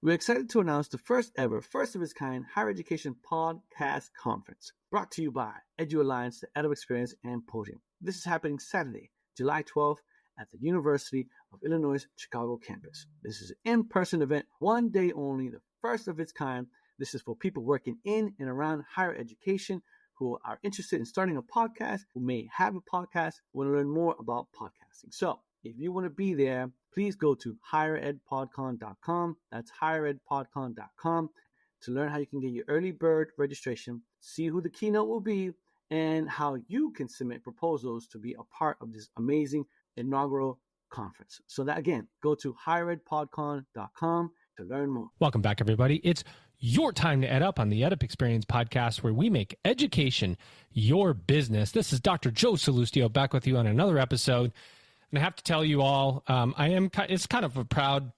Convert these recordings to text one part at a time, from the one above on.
We're excited to announce the first ever, first of its kind higher education podcast conference, brought to you by Edu Alliance, the EdUp Experience, and Podium. This is happening Saturday, July 12th at the University of Illinois Chicago campus. This is an in-person event, one day only, the first of its kind. This is for people working in and around higher education who are interested in starting a podcast, who may have a podcast, want to learn more about podcasting. So if you want to be there, please go to higheredpodcon.com. That's higheredpodcon.com to learn how you can get your early bird registration, see who the keynote will be, and how you can submit proposals to be a part of this amazing inaugural conference. So that, again, go to higheredpodcon.com to learn more. Welcome back, everybody. It's your time to Ed Up on the EdUp Experience podcast, where we make education your business. This is Dr. Joe Salustio back with you on another episode. And I have to tell you all, it's kind of a proud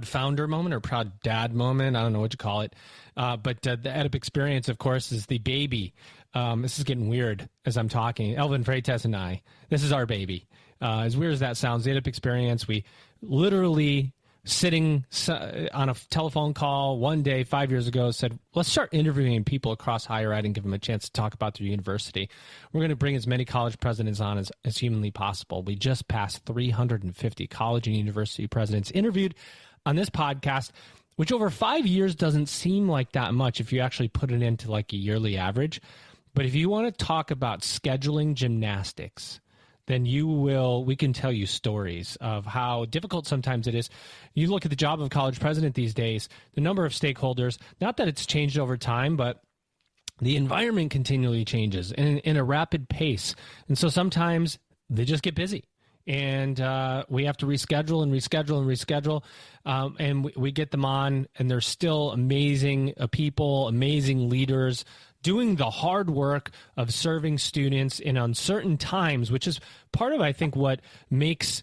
founder moment or proud dad moment. I don't know what you call it. But the EdUp Experience, of course, is the baby. This is getting weird as I'm talking. Elvin Freitas and I, this is our baby. As weird as that sounds, the EdUp Experience, we literally sitting on a telephone call one day 5 years ago said, let's start interviewing people across higher ed and give them a chance to talk about their university. We're going to bring as many college presidents on as humanly possible. We just passed 350 college and university presidents interviewed on this podcast, which over 5 years doesn't seem like that much if you actually put it into like a yearly average. But if you want to talk about scheduling gymnastics, then we can tell you stories of how difficult sometimes it is. You look at the job of college president these days, the number of stakeholders, not that it's changed over time, but the environment continually changes in a rapid pace. And so sometimes they just get busy. And we have to reschedule and reschedule and reschedule. And we get them on, and they're still amazing people, amazing leaders, doing the hard work of serving students in uncertain times, which is part of, I think, what makes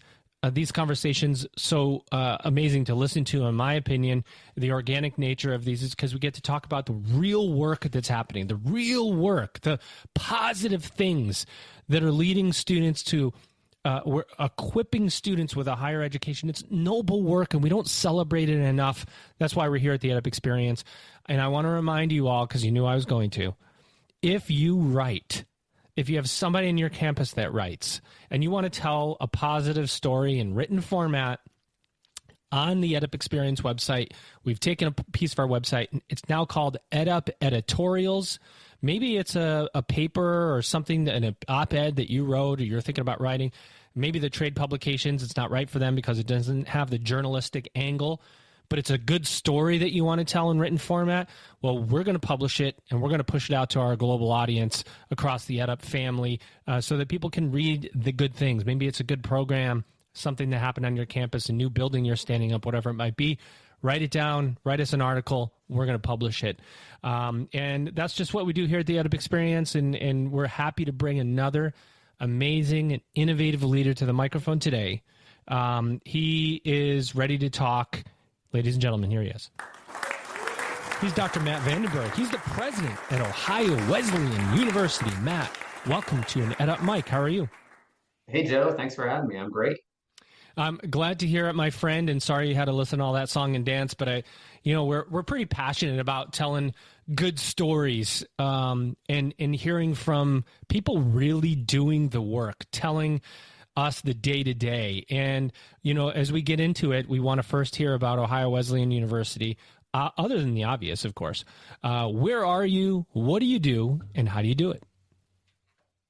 these conversations so amazing to listen to, in my opinion. The organic nature of these is because we get to talk about the real work that's happening, the real work, the positive things that are leading students to we're equipping students with a higher education. It's noble work, and we don't celebrate it enough. That's why we're here at the EdUp Experience. And I want to remind you all, because you knew I was going to, if you have somebody in your campus that writes, and you want to tell a positive story in written format on the EdUp Experience website, we've taken a piece of our website. It's now called EdUp Editorials. Maybe it's a paper or something, an op-ed that you wrote or you're thinking about writing. Maybe the trade publications, it's not right for them because it doesn't have the journalistic angle, but it's a good story that you want to tell in written format. Well, we're going to publish it, and we're going to push it out to our global audience across the EdUp family so that people can read the good things. Maybe it's a good program, something that happened on your campus, a new building you're standing up, whatever it might be. Write it down, write us an article, we're going to publish it. And that's just what we do here at the EdUp Experience, and we're happy to bring another amazing and innovative leader to the microphone today. He is ready to talk. Ladies and gentlemen, here he is. He's Dr. Matt Vandenberg. He's the president at Ohio Wesleyan University. Matt, welcome to an EdUp Mic. How are you? Hey, Joe. Thanks for having me. I'm great. I'm glad to hear it, my friend, and sorry you had to listen to all that song and dance, but we're pretty passionate about telling good stories and hearing from people really doing the work, telling us the day-to-day. And, as we get into it, we want to first hear about Ohio Wesleyan University, other than the obvious, of course. Where are you? What do you do? And how do you do it?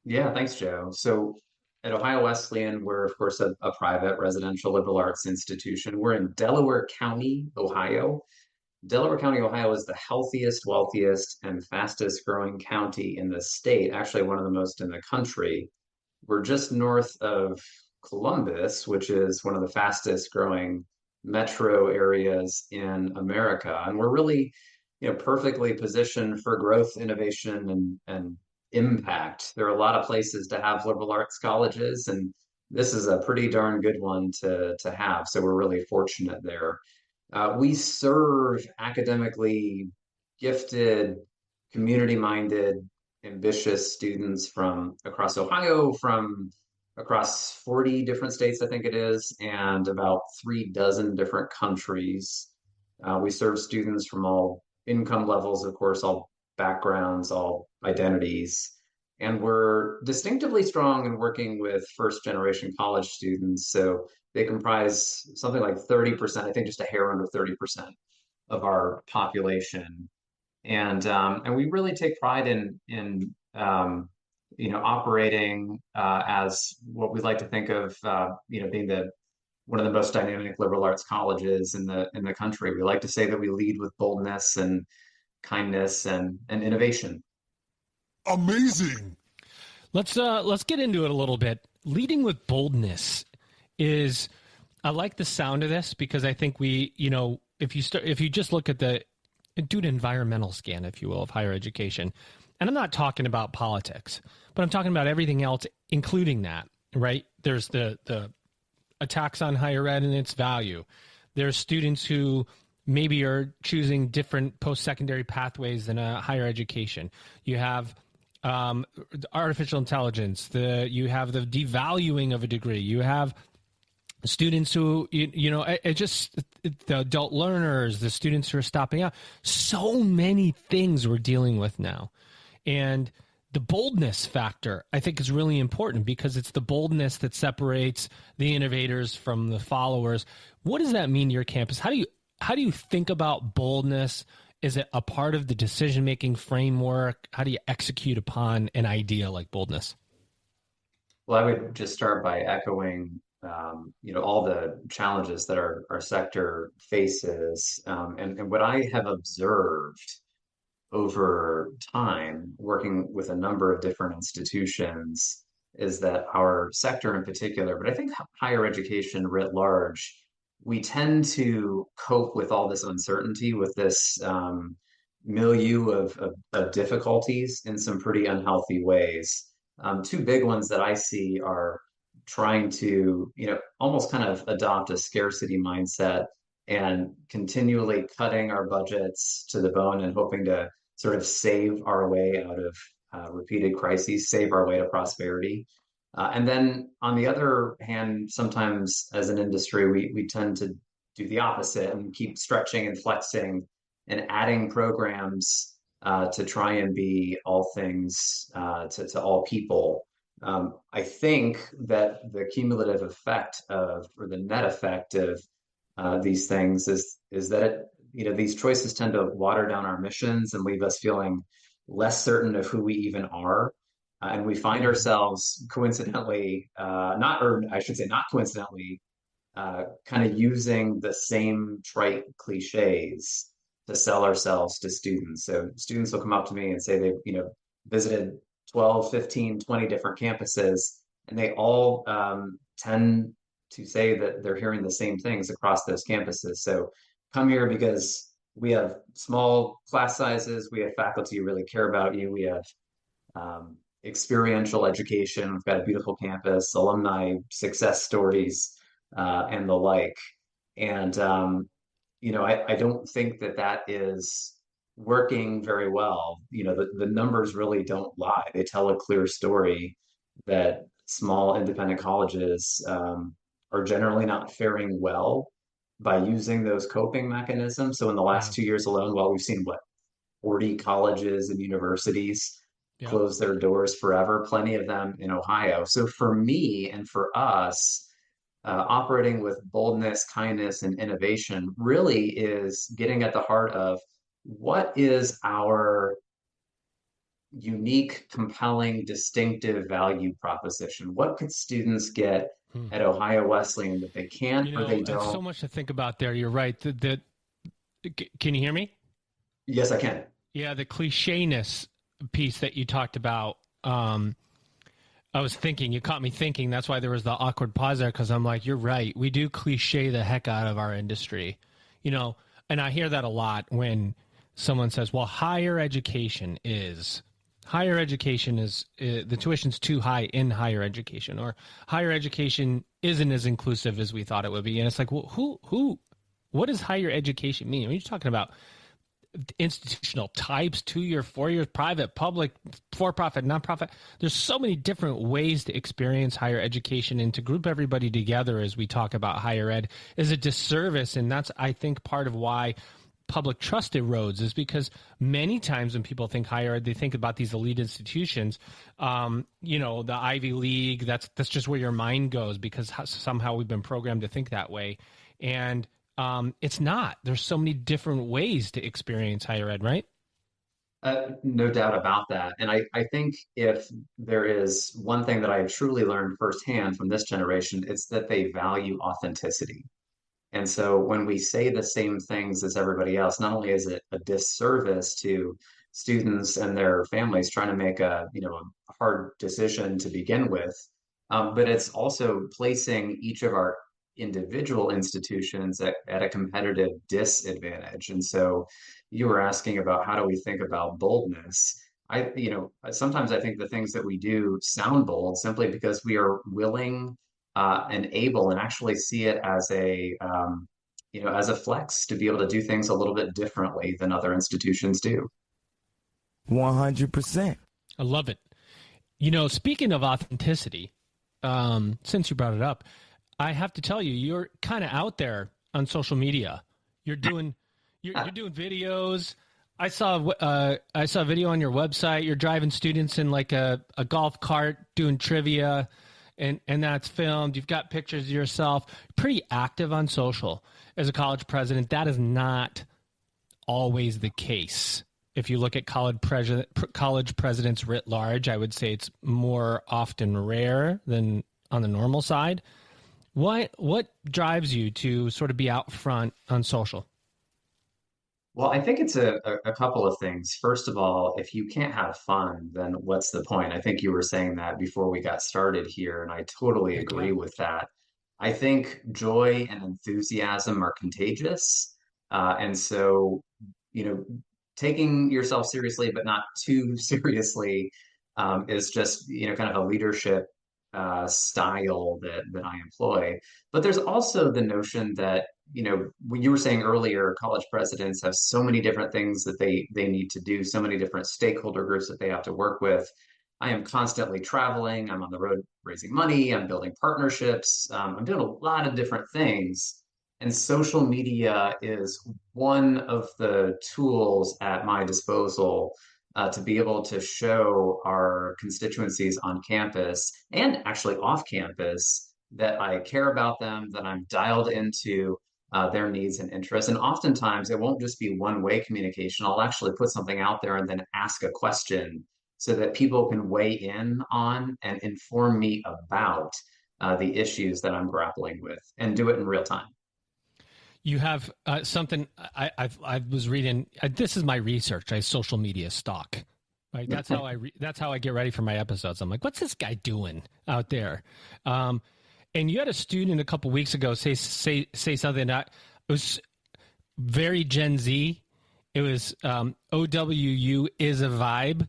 Yeah, thanks, Joe. So at Ohio Wesleyan, we're, of course, a private residential liberal arts institution. We're in Delaware County, Ohio. Delaware County, Ohio is the healthiest, wealthiest, and fastest growing county in the state, actually one of the most in the country. We're just north of Columbus, which is one of the fastest growing metro areas in America. And we're really, perfectly positioned for growth, innovation, and impact. There are a lot of places to have liberal arts colleges, and this is a pretty darn good one to have. So we're really fortunate there. We serve academically gifted, community-minded, ambitious students from across Ohio, from across 40 different states, I think it is, and about 36 different countries. We serve students from all income levels, of course, all backgrounds, all identities. And we're distinctively strong in working with first generation college students. So they comprise something like 30%, I think just a hair under 30% of our population. And we really take pride in operating as what we like to think of being the one of the most dynamic liberal arts colleges in the country. We like to say that we lead with boldness and kindness and innovation. Amazing. Let's get into it a little bit. Leading with boldness is, I like the sound of this because I think we, if you just look at do an environmental scan, if you will, of higher education, and I'm not talking about politics, but I'm talking about everything else, including that, right? There's the attacks on higher ed and its value. There's students who maybe are choosing different post-secondary pathways than a higher education. You have artificial intelligence. You have the devaluing of a degree. You have students who, the adult learners, the students who are stopping out. So many things we're dealing with now. And the boldness factor, I think, is really important because it's the boldness that separates the innovators from the followers. What does that mean to your campus? How do you think about boldness? Is it a part of the decision-making framework? How do you execute upon an idea like boldness? Well, I would just start by echoing, all the challenges that our sector faces. And what I have observed over time, working with a number of different institutions, is that our sector in particular, but I think higher education writ large, we tend to cope with all this uncertainty, with this milieu of difficulties in some pretty unhealthy ways. Two big ones that I see are trying to, almost kind of adopt a scarcity mindset and continually cutting our budgets to the bone and hoping to sort of save our way out of repeated crises, save our way to prosperity. And then on the other hand, sometimes as an industry, we tend to do the opposite and keep stretching and flexing and adding programs to try and be all things to all people. I think that the cumulative effect or the net effect of these things is that these choices tend to water down our missions and leave us feeling less certain of who we even are. And we find ourselves coincidentally, not coincidentally, kind of using the same trite cliches to sell ourselves to students. So students will come up to me and say they've, visited 12, 15, 20 different campuses, and they all tend to say that they're hearing the same things across those campuses. So come here because we have small class sizes, we have faculty who really care about you, we have experiential education, we've got a beautiful campus, alumni success stories, and the like. And I don't think that is working very well. The numbers really don't lie. They tell a clear story that small independent colleges are generally not faring well by using those coping mechanisms. So in the last 2 years alone, we've seen 40 colleges and universities close their doors forever, plenty of them in Ohio. So for me and for us, operating with boldness, kindness, and innovation really is getting at the heart of what is our unique, compelling, distinctive value proposition. What could students get at Ohio Wesleyan that they can't or they don't? There's so much to think about there. You're right. Can you hear me? Yes, I can. Yeah, the clichéness piece that you talked about. I was thinking, you caught me thinking. That's why there was the awkward pause there, because I'm like, you're right. We do cliche the heck out of our industry, and I hear that a lot when someone says, well, higher education is the tuition's too high in higher education, or higher education isn't as inclusive as we thought it would be. And it's like, well, what does higher education mean? I mean, you're talking about institutional types, 2 year, 4 years, private, public, for-profit, nonprofit. There's so many different ways to experience higher education, and to group everybody together as we talk about higher ed is a disservice. And that's, I think, part of why public trust erodes, is because many times when people think higher ed, they think about these elite institutions, the Ivy League. That's just where your mind goes, because somehow we've been programmed to think that way. And it's not. There's so many different ways to experience higher ed, right? No doubt about that. And I think if there is one thing that I have truly learned firsthand from this generation, it's that they value authenticity. And so when we say the same things as everybody else, not only is it a disservice to students and their families trying to make a hard decision to begin with, but it's also placing each of our individual institutions at a competitive disadvantage. And so you were asking about how do we think about boldness. Sometimes I think the things that we do sound bold simply because we are willing and able, and actually see it as a flex to be able to do things a little bit differently than other institutions do. 100%. I love it. Speaking of authenticity, since you brought it up, I have to tell you, you're kind of out there on social media. You're doing videos. I saw a video on your website. You're driving students in like a golf cart doing trivia, and that's filmed. You've got pictures of yourself. Pretty active on social. As a college president, that is not always the case. If you look at college presidents writ large, I would say it's more often rare than on the normal side. What drives you to sort of be out front on social? Well, I think it's a couple of things. First of all, if you can't have fun, then what's the point? I think you were saying that before we got started here, and I totally agree with that. I think joy and enthusiasm are contagious. And so, taking yourself seriously, but not too seriously, is just, kind of a leadership style that I employ. But there's also the notion that, when you were saying earlier, college presidents have so many different things that they need to do, so many different stakeholder groups that they have to work with. I am constantly traveling. I'm on the road raising money. I'm building partnerships. I'm doing a lot of different things. And social media is one of the tools at my disposal to be able to show our constituencies on campus and actually off campus that I care about them, that I'm dialed into their needs and interests. And oftentimes it won't just be one-way communication. I'll actually put something out there and then ask a question so that people can weigh in on and inform me about the issues that I'm grappling with, and do it in real time. You have something I was reading. This is my research. I social media stalk. Right. That's how that's how I get ready for my episodes. I'm like, what's this guy doing out there? And you had a student a couple weeks ago say something that was very Gen Z. It was OWU is a vibe,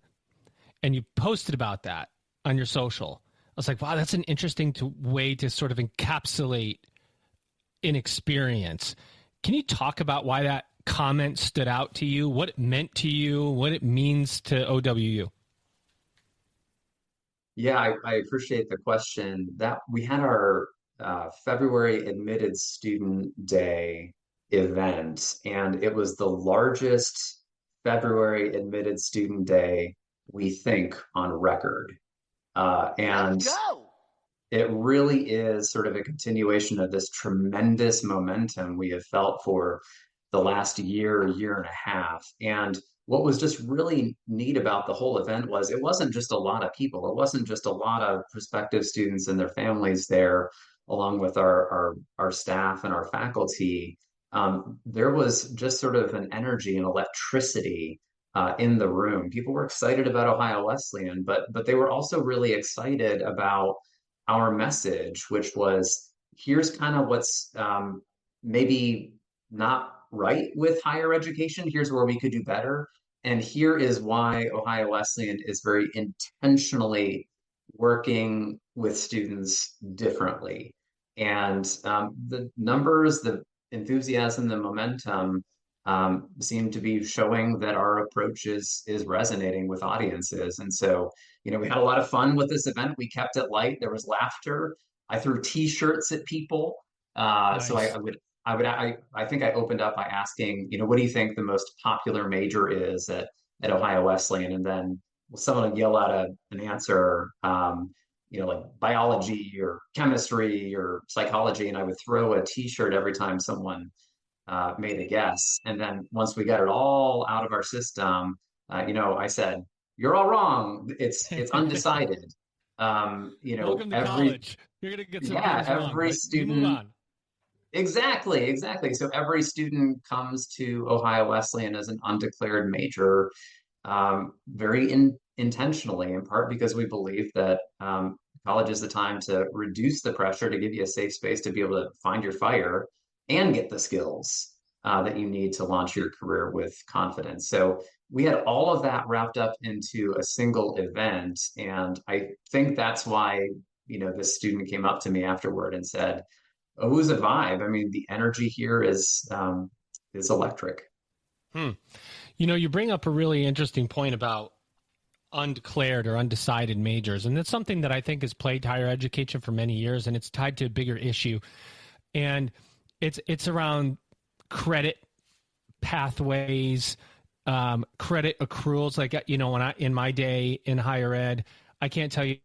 and you posted about that on your social. I was like, wow, that's an interesting way to sort of encapsulate an experience. Can you talk about why that comment stood out to you, what it meant to you, what it means to OWU? Yeah, I appreciate the question. That we had our February Admitted Student Day event, and it was the largest February Admitted Student Day we think on record. And it really is sort of a continuation of this tremendous momentum we have felt for the last year and a half. And what was just really neat about the whole event was it wasn't just a lot of people. It wasn't just a lot of prospective students and their families there, along with our staff and our faculty. There was just sort of an energy and electricity in the room. People were excited about Ohio Wesleyan, but they were also really excited about our message, which was, here's kind of what's maybe not right with higher education. Here's where we could do better. And here is why Ohio Wesleyan is very intentionally working with students differently. And the numbers, the enthusiasm, the momentum seem to be showing that our approach is resonating with audiences. And so, we had a lot of fun with this event. We kept it light. There was laughter. I threw T-shirts at people. So Nice. I think I opened up by asking, what do you think the most popular major is at Ohio Wesleyan? And then someone would yell out an answer, like biology or chemistry or psychology, and I would throw a T-shirt every time someone made a guess. And then once we got it all out of our system, I said, "You're all wrong. It's undecided." Welcome to Every college. You're gonna get some yeah, things wrong, every but you move student on. exactly. So every student comes to Ohio Wesleyan as an undeclared major, very intentionally, in part because we believe that college is the time to reduce the pressure, to give you a safe space to be able to find your fire and get the skills that you need to launch your career with confidence. So we had all of that wrapped up into a single event. And I think that's why, this student came up to me afterward and said, "Oh, it was a vibe. I mean, the energy here is electric." Hmm. You bring up a really interesting point about undeclared or undecided majors, and that's something that I think has plagued higher education for many years, and it's tied to a bigger issue, and it's around credit pathways, credit accruals. Like, when in my day in higher ed, I can't tell you,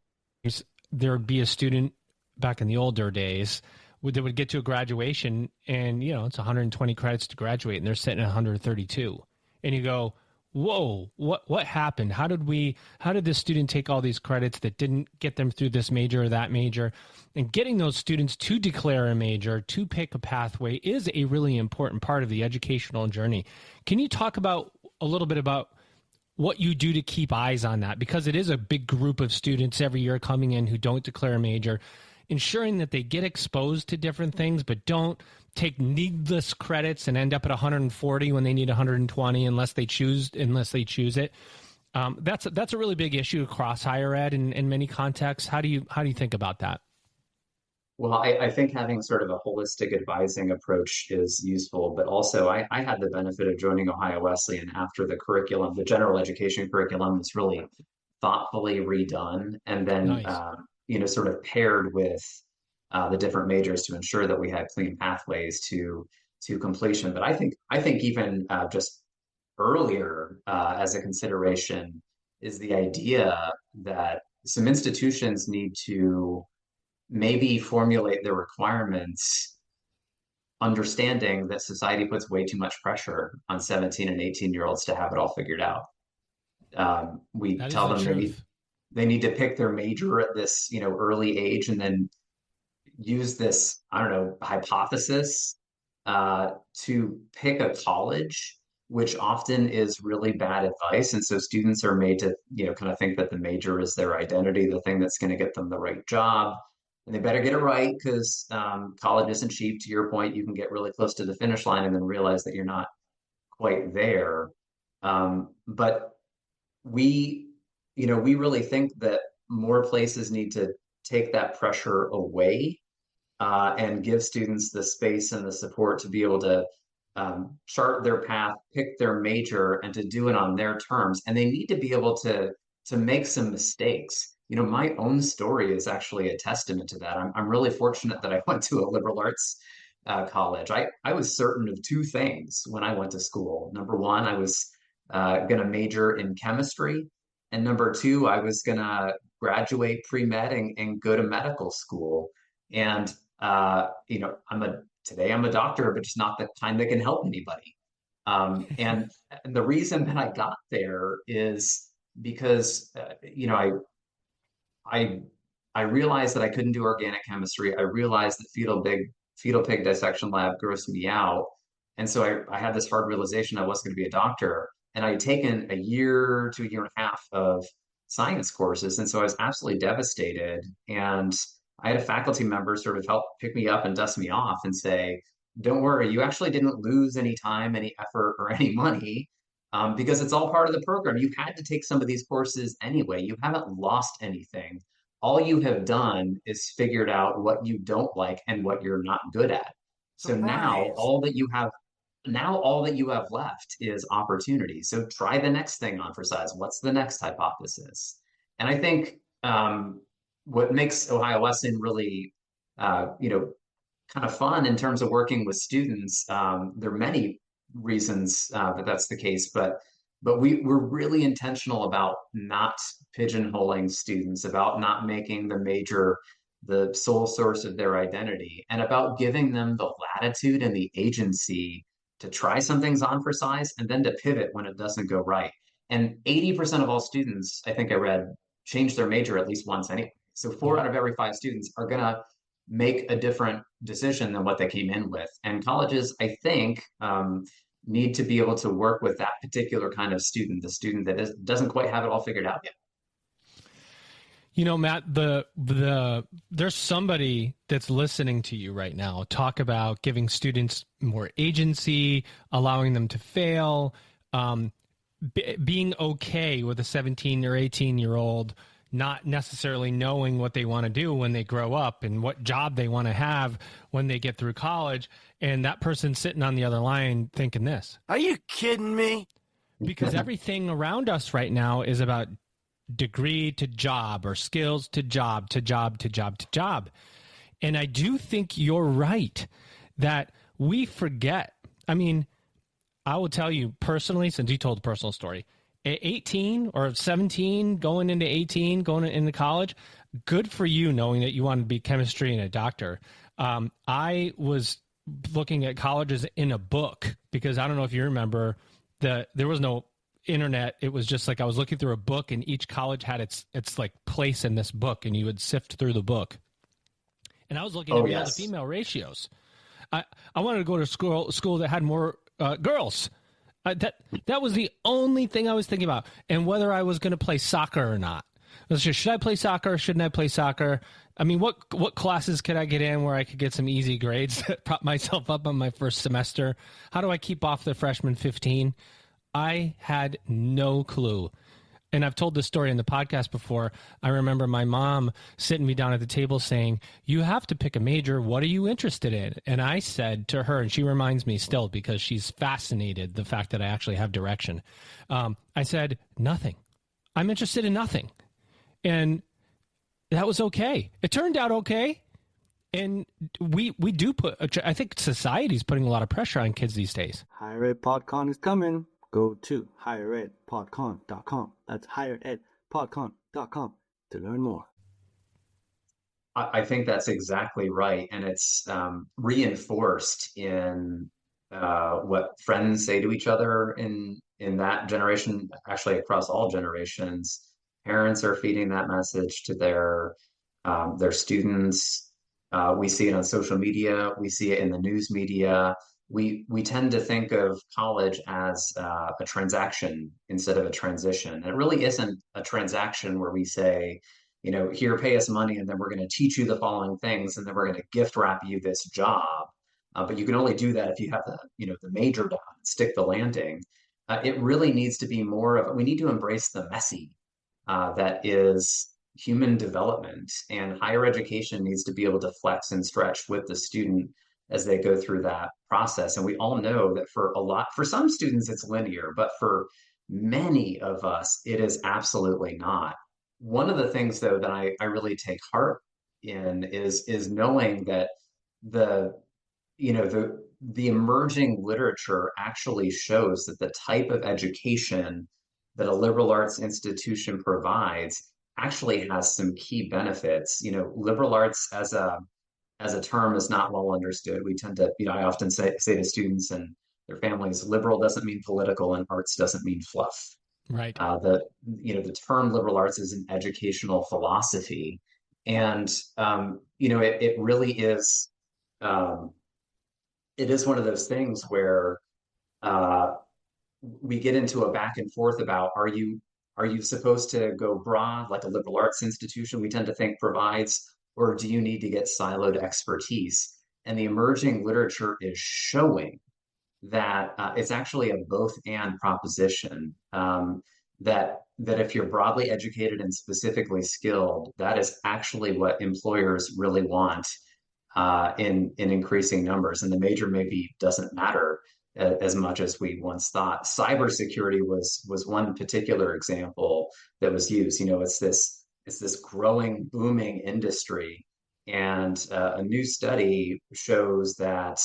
there would be a student back in the older days that would get to a graduation, and it's 120 credits to graduate, and they're sitting at 132, and you go, whoa, what happened? How did this student take all these credits that didn't get them through this major or that major? And getting those students to declare a major, to pick a pathway, is a really important part of the educational journey. Can you talk about a little bit about what you do to keep eyes on that? Because it is a big group of students every year coming in who don't declare a major, ensuring that they get exposed to different things, but don't take needless credits and end up at 140 when they need 120 unless they choose it. That's a really big issue across higher ed in many contexts. How do you think about that? Well, I think having sort of a holistic advising approach is useful, but also I had the benefit of joining Ohio Wesleyan after the general education curriculum was really thoughtfully redone, and then Nice. sort of paired with the different majors to ensure that we had clean pathways to completion. But I think even just earlier as a consideration is the idea that some institutions need to maybe formulate their requirements understanding that society puts way too much pressure on 17 and 18-year-olds to have it all figured out. We That is tell the them truth. they need to pick their major at this early age, and then use this, I don't know, hypothesis to pick a college, which often is really bad advice. And so students are made to, kind of think that the major is their identity, the thing that's going to get them the right job. And they better get it right, because college isn't cheap. To your point, you can get really close to the finish line and then realize that you're not quite there. But we really think that more places need to take that pressure away and give students the space and the support to be able to chart their path, pick their major, and to do it on their terms. And they need to be able to make some mistakes. My own story is actually a testament to that. I'm really fortunate that I went to a liberal arts college. I was certain of two things when I went to school. Number one, I was going to major in chemistry. And number two, I was going to graduate pre-med and go to medical school. And today I'm a doctor, but just not the kind that can help anybody. And the reason that I got there is because I realized that I couldn't do organic chemistry. I realized that fetal pig dissection lab grossed me out, and so I had this hard realization I wasn't going to be a doctor. And I had taken a year to a year and a half of science courses, and so I was absolutely devastated. And I had a faculty member sort of help pick me up and dust me off and say, "Don't worry, you actually didn't lose any time, any effort, or any money, because it's all part of the program. You had to take some of these courses anyway. You haven't lost anything. All you have done is figured out what you don't like and what you're not good at. So now Surprise. all that you have, now all that you have left is opportunity. So try the next thing on for size. What's the next hypothesis? And I think what makes Ohio Wesleyan really, kind of fun in terms of working with students. There are many reasons that that's the case, but we're really intentional about not pigeonholing students, about not making the major the sole source of their identity, and about giving them the latitude and the agency to try some things on for size and then to pivot when it doesn't go right. And 80% of all students, I think I read, change their major at least once anyway. So four out of every five students are going to make a different decision than what they came in with. And colleges, I think, need to be able to work with that particular kind of student, the student that doesn't quite have it all figured out yet. You know, Matt, there's somebody that's listening to you right now talk about giving students more agency, allowing them to fail, being okay with a 17 or 18-year-old not necessarily knowing what they want to do when they grow up and what job they want to have when they get through college. And that person sitting on the other line thinking this. Are you kidding me? Because everything around us right now is about degree to job or skills to job to job to job to job. And I do think you're right that we forget. I mean, I will tell you personally, since you told a personal story, at 18 or 17, going into 18, going into college, good for you knowing that you want to be chemistry and a doctor. I was looking at colleges in a book because I don't know if you remember there was no internet. It was just like I was looking through a book and each college had its like place in this book and you would sift through the book. And I was looking at male to female ratios. I wanted to go to school that had more girls. That was the only thing I was thinking about, and whether I was going to play soccer or not. Should I play soccer or shouldn't I play soccer? I mean, what classes could I get in where I could get some easy grades to prop myself up on my first semester? How do I keep off the freshman 15? I had no clue. And I've told this story in the podcast before. I remember my mom sitting me down at the table saying, you have to pick a major. What are you interested in? And I said to her, and she reminds me still because she's fascinated the fact that I actually have direction. I said, nothing. I'm interested in nothing. And that was okay. It turned out okay. And we do I think society's putting a lot of pressure on kids these days. Higher Ed PodCon is coming. Go to higheredpodcon.com. That's higheredpodcon.com to learn more. I think that's exactly right. And it's reinforced in what friends say to each other in that generation, actually across all generations. Parents are feeding that message to their students. We see it on social media. We see it in the news media. We tend to think of college as a transaction instead of a transition. And it really isn't a transaction where we say, here, pay us money, and then we're going to teach you the following things, and then we're going to gift wrap you this job. But you can only do that if you have the major down, stick the landing. It really needs to be more of, we need to embrace the messy that is human development, and higher education needs to be able to flex and stretch with the student as they go through that process. And we all know that for some students, it's linear, but for many of us, it is absolutely not. One of the things, though, that I really take heart in is knowing that the emerging literature actually shows that the type of education that a liberal arts institution provides actually has some key benefits. Liberal arts as a term is not well understood. We tend to, I often say to students and their families, liberal doesn't mean political and arts doesn't mean fluff. Right. The term liberal arts is an educational philosophy. And, it really is, it is one of those things where we get into a back and forth about, are you supposed to go broad like a liberal arts institution we tend to think provides, or do you need to get siloed expertise? And the emerging literature is showing that it's actually a both and proposition, that if you're broadly educated and specifically skilled, that is actually what employers really want in increasing numbers. And the major maybe doesn't matter as much as we once thought. Cybersecurity was one particular example that was used. It's this growing, booming industry, and a new study shows that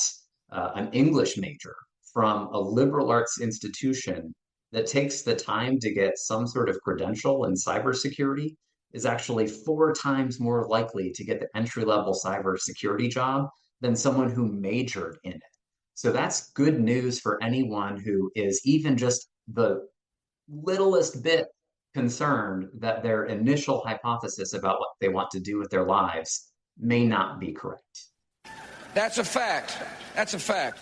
an English major from a liberal arts institution that takes the time to get some sort of credential in cybersecurity is actually 4 times more likely to get the entry-level cybersecurity job than someone who majored in it. So that's good news for anyone who is even just the littlest bit concerned that their initial hypothesis about what they want to do with their lives may not be correct. That's a fact. That's a fact.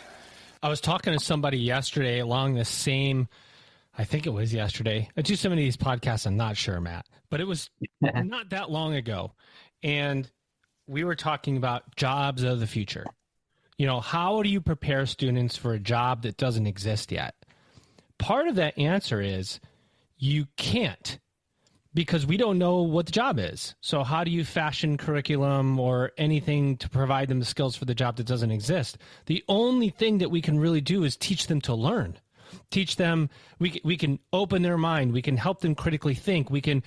I was talking to somebody yesterday along the same, I think it was yesterday. I do so many of these podcasts, I'm not sure, Matt, but it was not that long ago. And we were talking about jobs of the future. How do you prepare students for a job that doesn't exist yet? Part of that answer is you can't, because we don't know what the job is. So how do you fashion curriculum or anything to provide them the skills for the job that doesn't exist? The only thing that we can really do is teach them to learn. Teach them, we can open their mind. We can help them critically think. We can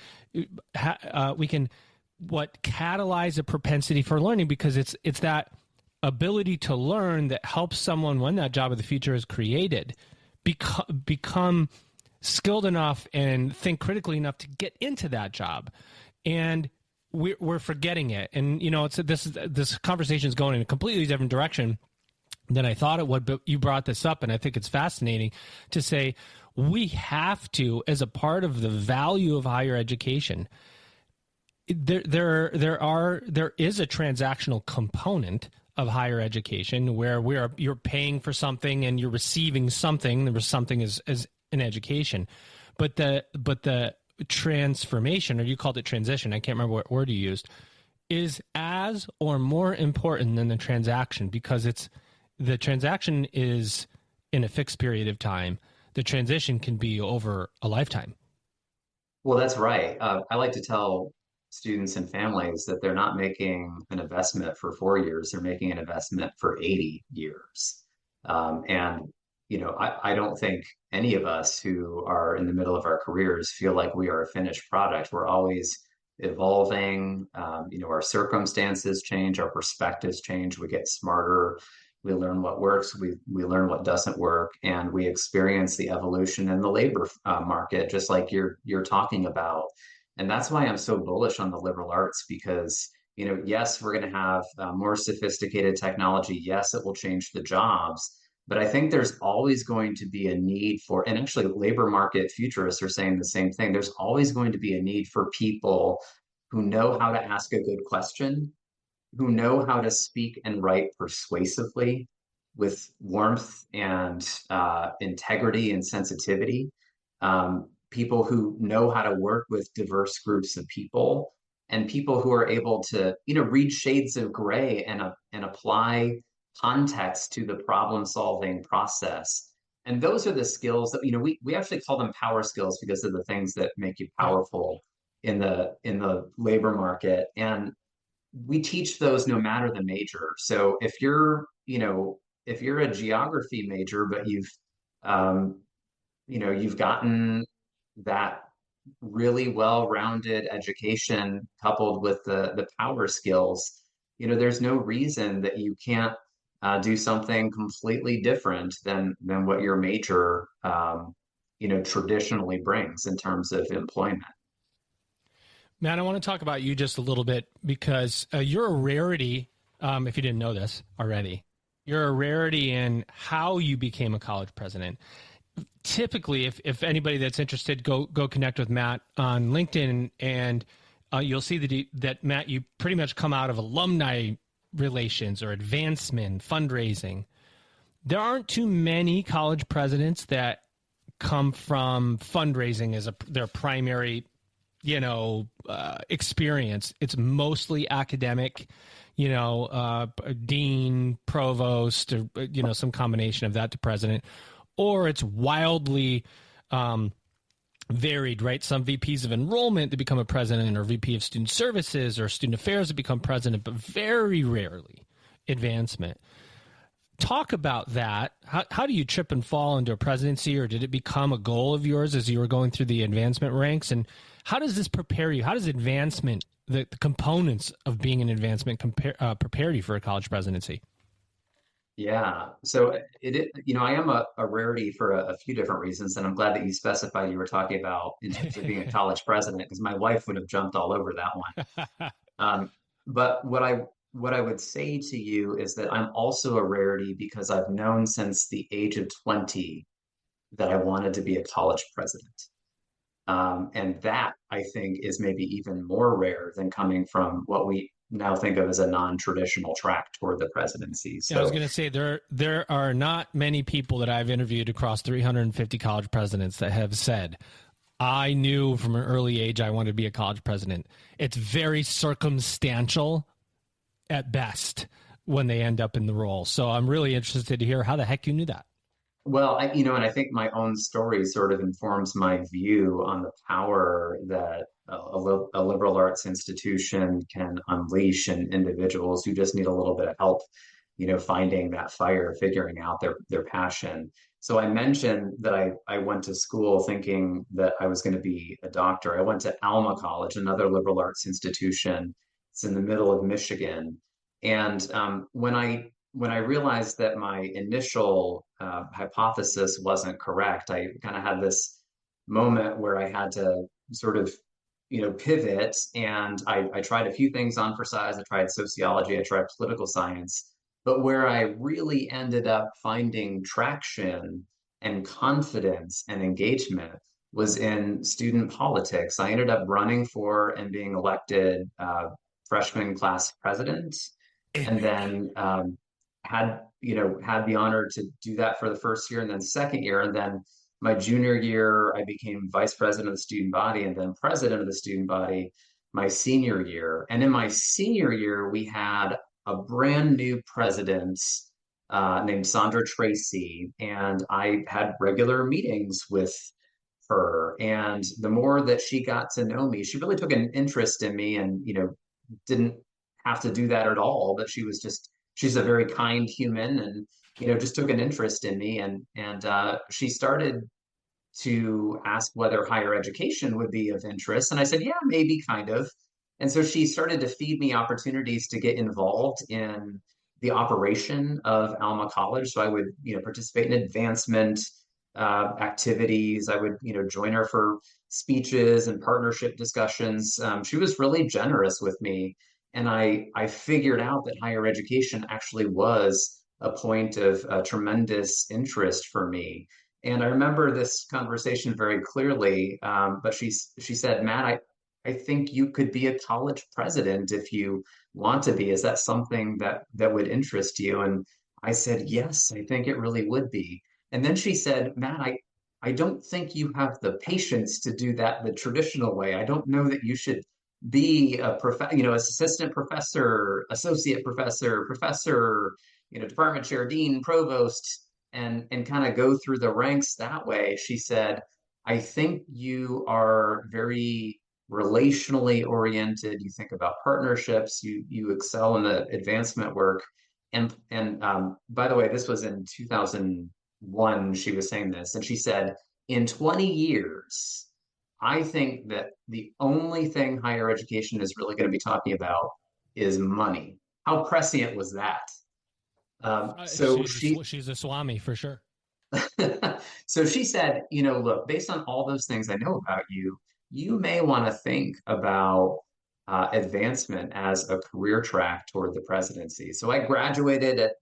catalyze a propensity for learning, because it's that ability to learn that helps someone, when that job of the future is created, become skilled enough and think critically enough to get into that job. And we're forgetting it. And this conversation is going in a completely different direction than I thought it would. But you brought this up, and I think it's fascinating to say we have to, as a part of the value of higher education, there is a transactional component of higher education where you're paying for something and you're receiving something. There was something as an education, but the transformation, or you called it transition, I can't remember what word you used, is as or more important than the transaction, because the transaction is in a fixed period of time. The transition can be over a lifetime. Well, that's right. I like to tell students and families that they're not making an investment for 4 years, they're making an investment for 80 years. I don't think any of us who are in the middle of our careers feel like we are a finished product. We're always evolving. Our circumstances change, our perspectives change, we get smarter, we learn what works, we learn what doesn't work, and we experience the evolution in the labor market, just like you're talking about. And that's why I'm so bullish on the liberal arts, because, yes, we're going to have more sophisticated technology. Yes, it will change the jobs. But I think there's always going to be a need for, and actually labor market futurists are saying the same thing, there's always going to be a need for people who know how to ask a good question, who know how to speak and write persuasively with warmth and integrity and sensitivity. People who know how to work with diverse groups of people, and people who are able to, read shades of gray and apply context to the problem-solving process. And those are the skills that, we actually call them power skills, because of the things that make you powerful in the labor market. And we teach those no matter the major. So if you're a geography major, but you've gotten that really well-rounded education coupled with the power skills, there's no reason that you can't do something completely different than what your major traditionally brings in terms of employment. Matt, I want to talk about you just a little bit, because you're a rarity, if you didn't know this already. You're a rarity in how you became a college president. Typically, if anybody that's interested, go connect with Matt on LinkedIn, and you'll see that Matt, you pretty much come out of alumni relations or advancement, fundraising. There aren't too many college presidents that come from fundraising as their primary, experience. It's mostly academic, dean, provost, or, some combination of that to president. Or it's wildly varied, right? Some VPs of enrollment that become a president, or VP of student services or student affairs that become president, but very rarely advancement. Talk about that. How do you trip and fall into a presidency, or did it become a goal of yours as you were going through the advancement ranks? And how does this prepare you? How does advancement, the components of being an advancement, prepare you for a college presidency? Yeah. So I am a rarity for a few different reasons, and I'm glad that you specified you were talking about in terms of being a college president, because my wife would have jumped all over that one. But what I would say to you is that I'm also a rarity because I've known since the age of 20 that I wanted to be a college president. And that I think is maybe even more rare than coming from what we now think of as a non-traditional track toward the presidency. Yeah, I was going to say there are not many people that I've interviewed across 350 college presidents that have said, I knew from an early age I wanted to be a college president. It's very circumstantial at best when they end up in the role. So I'm really interested to hear how the heck you knew that. Well, and I think my own story sort of informs my view on the power that a liberal arts institution can unleash in individuals who just need a little bit of help, finding that fire, figuring out their passion. So I mentioned that I went to school thinking that I was going to be a doctor. I went to Alma College, another liberal arts institution. It's in the middle of Michigan. And when I realized that my initial hypothesis wasn't correct, I kind of had this moment where I had to sort of, pivot. And I tried a few things on for size. I tried sociology, I tried political science. But where I really ended up finding traction and confidence and engagement was in student politics. I ended up running for and being elected freshman class president, and then had the honor to do that for the first year and then second year. And then my junior year, I became vice president of the student body and then president of the student body my senior year. And in my senior year, we had a brand new president named Sandra Tracy, and I had regular meetings with her. And the more that she got to know me, she really took an interest in me, and didn't have to do that at all. But she's a very kind human, and just took an interest in me, and she started to ask whether higher education would be of interest. And I said, yeah, maybe, kind of. And so she started to feed me opportunities to get involved in the operation of Alma College. So I would, participate in advancement activities. I would, join her for speeches and partnership discussions. She was really generous with me. And I figured out that higher education actually was a point of tremendous interest for me. And I remember this conversation very clearly. But she said, Matt, I think you could be a college president if you want to be. Is that something that would interest you? And I said, yes, I think it really would be. And then she said, Matt, I don't think you have the patience to do that the traditional way. I don't know that you should be a assistant professor, associate professor, professor, department chair, dean, provost, and kind of go through the ranks that way. She said, I think you are very relationally oriented. You think about partnerships. You excel in the advancement work. And by the way, this was in 2001. She was saying this, and she said, in 20 years, I think that the only thing higher education is really going to be talking about is money. How prescient was that? She's a Swami for sure. So she said, look, based on all those things I know about you, you may want to think about advancement as a career track toward the presidency. So I graduated at,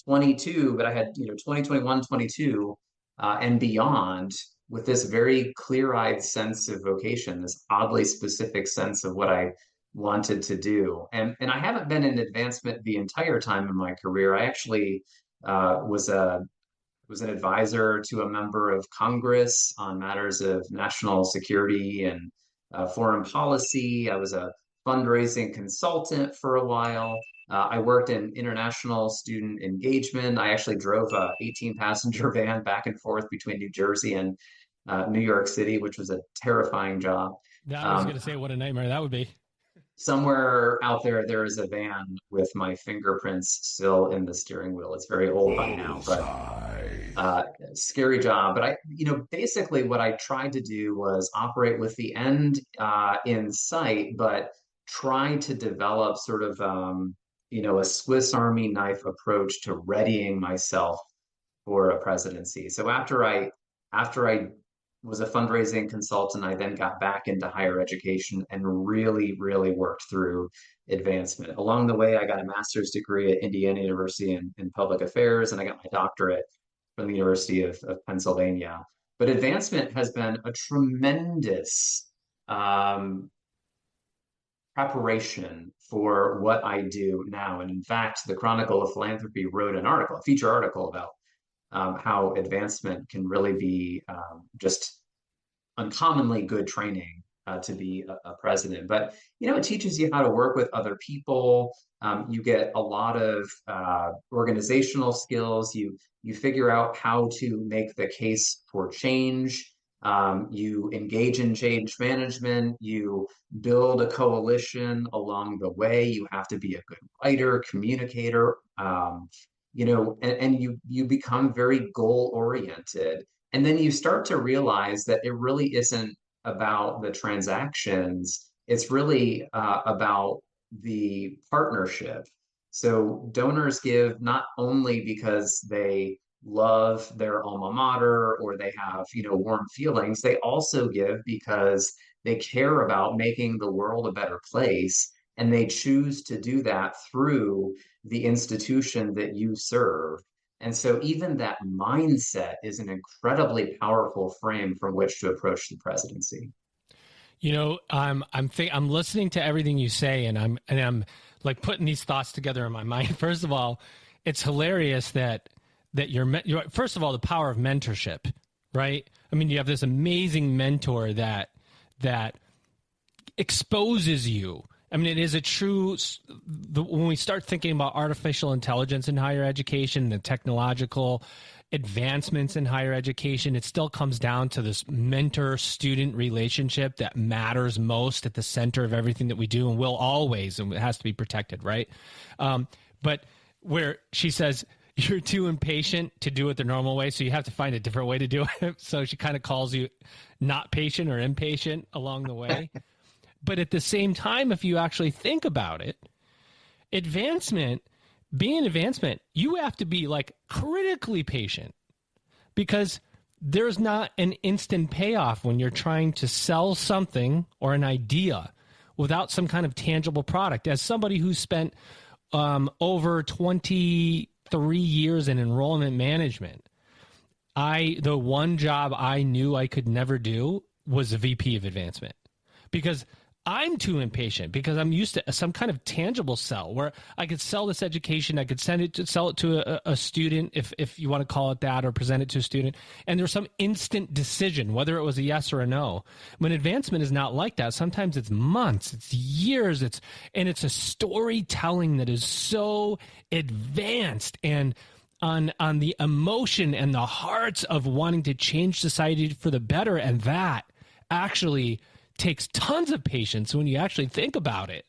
22, but I had, 20, 21, 22, and beyond, with this very clear-eyed sense of vocation, this oddly specific sense of what I wanted to do. And I haven't been in advancement the entire time in my career. I actually was an advisor to a member of Congress on matters of national security and foreign policy. I was a fundraising consultant for a while. I worked in international student engagement. I actually drove a 18-passenger van back and forth between New Jersey and New York City, which was a terrifying job. I was going to say, what a nightmare that would be. somewhere out there, there is a van with my fingerprints still in the steering wheel. It's very old by now, but scary job. But basically what I tried to do was operate with the end in sight, but try to develop sort of, a Swiss Army knife approach to readying myself for a presidency. So after I was a fundraising consultant, I then got back into higher education and really, really worked through advancement. Along the way, I got a master's degree at Indiana University in public affairs, and I got my doctorate from the University of Pennsylvania. But advancement has been a tremendous preparation for what I do now. And in fact, the Chronicle of Philanthropy wrote a feature article about how advancement can really be just uncommonly good training to be a president. But it teaches you how to work with other people. You get a lot of organizational skills. You figure out how to make the case for change. You engage in change management. You build a coalition along the way. You have to be a good writer, communicator. And you become very goal oriented. And then you start to realize that it really isn't about the transactions. It's really about the partnership. So donors give not only because they love their alma mater or they have, warm feelings, they also give because they care about making the world a better place. And they choose to do that through the institution that you serve. And so even that mindset is an incredibly powerful frame from which to approach the presidency. I'm listening to everything you say, and I'm like putting these thoughts together in my mind. First of all, it's hilarious that you're first of all, the power of mentorship, right? I mean, you have this amazing mentor that exposes you. I mean, it is a true, when we start thinking about artificial intelligence in higher education, the technological advancements in higher education, it still comes down to this mentor-student relationship that matters most at the center of everything that we do and will always, and it has to be protected, right? But where she says, you're too impatient to do it the normal way, so you have to find a different way to do it. So she kind of calls you not patient or impatient along the way. But at the same time, if you actually think about it, being advancement, you have to be like critically patient because there's not an instant payoff when you're trying to sell something or an idea without some kind of tangible product. As somebody who spent over 23 years in enrollment management, the one job I knew I could never do was a VP of advancement because I'm too impatient because I'm used to some kind of tangible sell where I could sell this education. I could sell it to a student, if you want to call it that, or present it to a student. And there's some instant decision, whether it was a yes or a no. When advancement is not like that, sometimes it's months, it's years, it's a storytelling that is so advanced and on the emotion and the hearts of wanting to change society for the better. And that actually takes tons of patience when you actually think about it,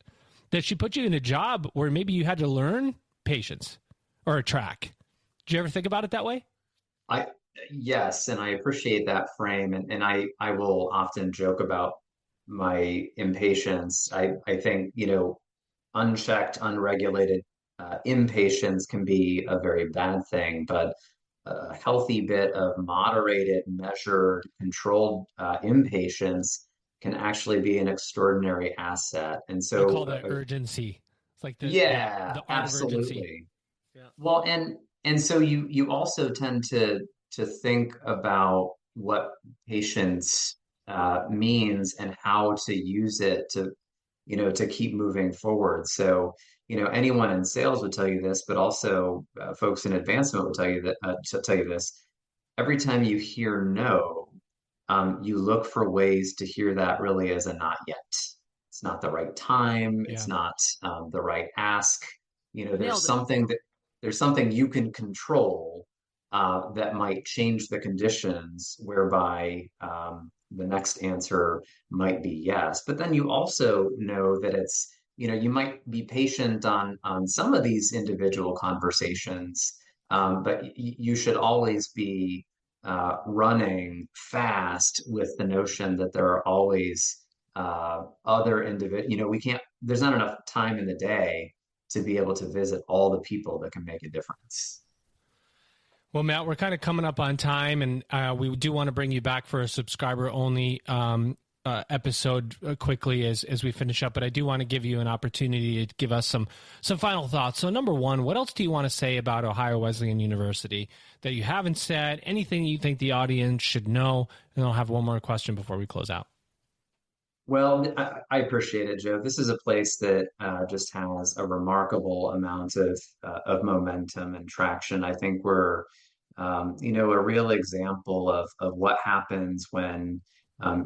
that she put you in a job where maybe you had to learn patience or a track. Did you ever think about it that way? Yes, and I appreciate that frame. And I will often joke about my impatience. I think, unchecked, unregulated impatience can be a very bad thing, but a healthy bit of moderated, measured, controlled impatience can actually be an extraordinary asset. And so I call that urgency. It's like the art absolutely. Of urgency. Yeah. Well, and so you also tend to think about what patience means and how to use it to keep moving forward. So anyone in sales would tell you this, but also folks in advancement would tell you this. Every time you hear no, you look for ways to hear that really as a not yet. It's not the right time. Yeah. It's not the right ask. There's Nailed something you can control that might change the conditions whereby the next answer might be yes. But then you also know that it's you might be patient on some of these individual conversations, but you should always be running fast with the notion that there are always other individuals. There's not enough time in the day to be able to visit all the people that can make a difference. Well, Matt, we're kind of coming up on time, and we do want to bring you back for a subscriber-only episode quickly as we finish up. But I do want to give you an opportunity to give us some final thoughts. So, number one, what else do you want to say about Ohio Wesleyan University that you haven't said? Anything you think the audience should know? And I'll have one more question before we close out. Well, I appreciate it, Joe. This is a place that just has a remarkable amount of momentum and traction. I think we're a real example of what happens when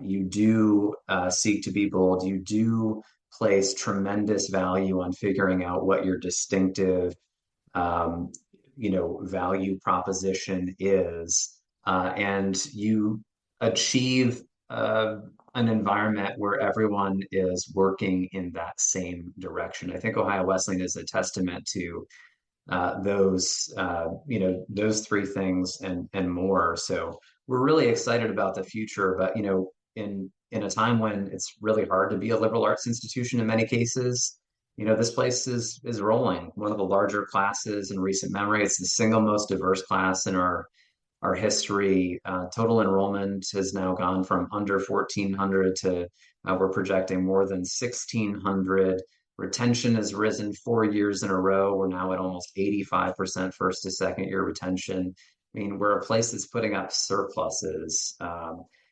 you do seek to be bold. You do place tremendous value on figuring out what your distinctive, value proposition is, and you achieve an environment where everyone is working in that same direction. I think Ohio Wesleyan is a testament to those three things and more. So we're really excited about the future, but in a time when it's really hard to be a liberal arts institution in many cases, this place is rolling. One of the larger classes in recent memory. It's the single most diverse class in our history. Total enrollment has now gone from under 1,400 to we're projecting more than 1,600. Retention has risen 4 years in a row. We're now at almost 85% first to second year retention. I mean, we're a place that's putting up surpluses.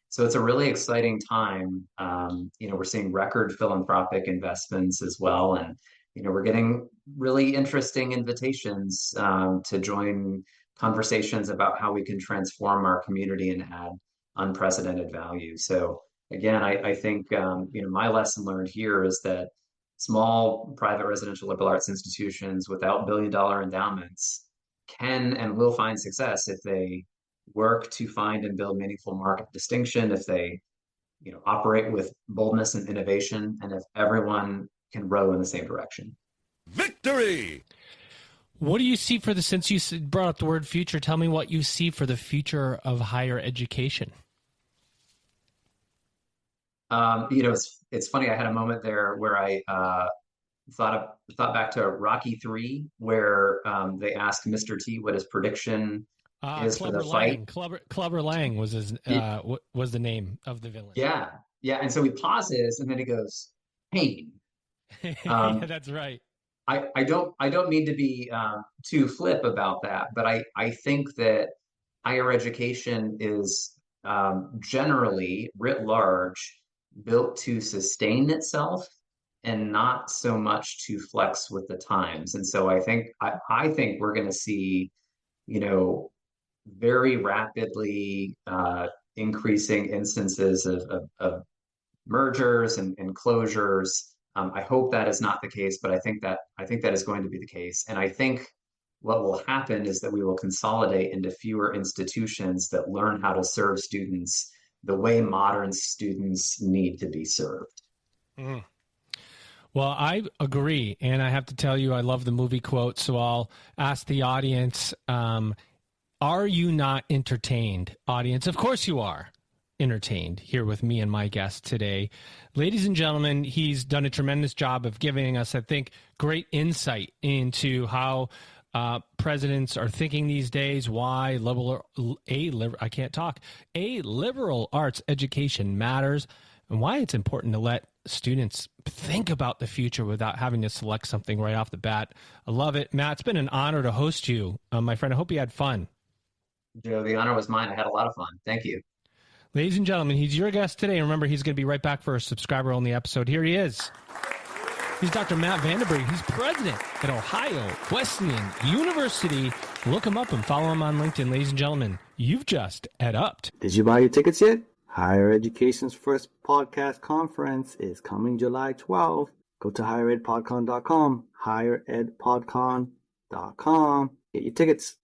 So it's a really exciting time. We're seeing record philanthropic investments as well. And, we're getting really interesting invitations to join conversations about how we can transform our community and add unprecedented value. So again, I think, my lesson learned here is that small private residential liberal arts institutions without billion-dollar endowments can and will find success if they work to find and build meaningful market distinction, if they operate with boldness and innovation, and if everyone can row in the same direction. Victory! What do you see since you brought up the word future, tell me what you see for the future of higher education. It's funny. I had a moment there where I thought back to Rocky III, where they asked Mr. T what his prediction is for the fight. Clubber Lang was was the name of the villain. Yeah. And so he pauses, and then he goes, "Pain." Yeah, that's right. I don't mean to be too flip about that, but I think that higher education is generally, writ large, built to sustain itself and not so much to flex with the times. And so I think we're going to see, very rapidly increasing instances of mergers and closures. I hope that is not the case, but I think that is going to be the case. And I think what will happen is that we will consolidate into fewer institutions that learn how to serve students the way modern students need to be served. Mm. Well, I agree. And I have to tell you, I love the movie quote. So I'll ask the audience, are you not entertained? Audience, of course you are entertained here with me and my guest today. Ladies and gentlemen, he's done a tremendous job of giving us, I think, great insight into how presidents are thinking these days, why a liberal arts education matters, and why it's important to let students think about the future without having to select something right off the bat. I love it. Matt, it's been an honor to host you, my friend. I hope you had fun. Joe, the honor was mine. I had a lot of fun. Thank you. Ladies and gentlemen, he's your guest today. And remember, he's going to be right back for a subscriber-only episode. Here he is. He's Dr. Matt Vanderbree. He's president at Ohio Wesleyan University. Look him up and follow him on LinkedIn. Ladies and gentlemen, you've just ed-upped. Did you buy your tickets yet? Higher Education's first podcast conference is coming July 12th. Go to higheredpodcon.com, higheredpodcon.com. Get your tickets.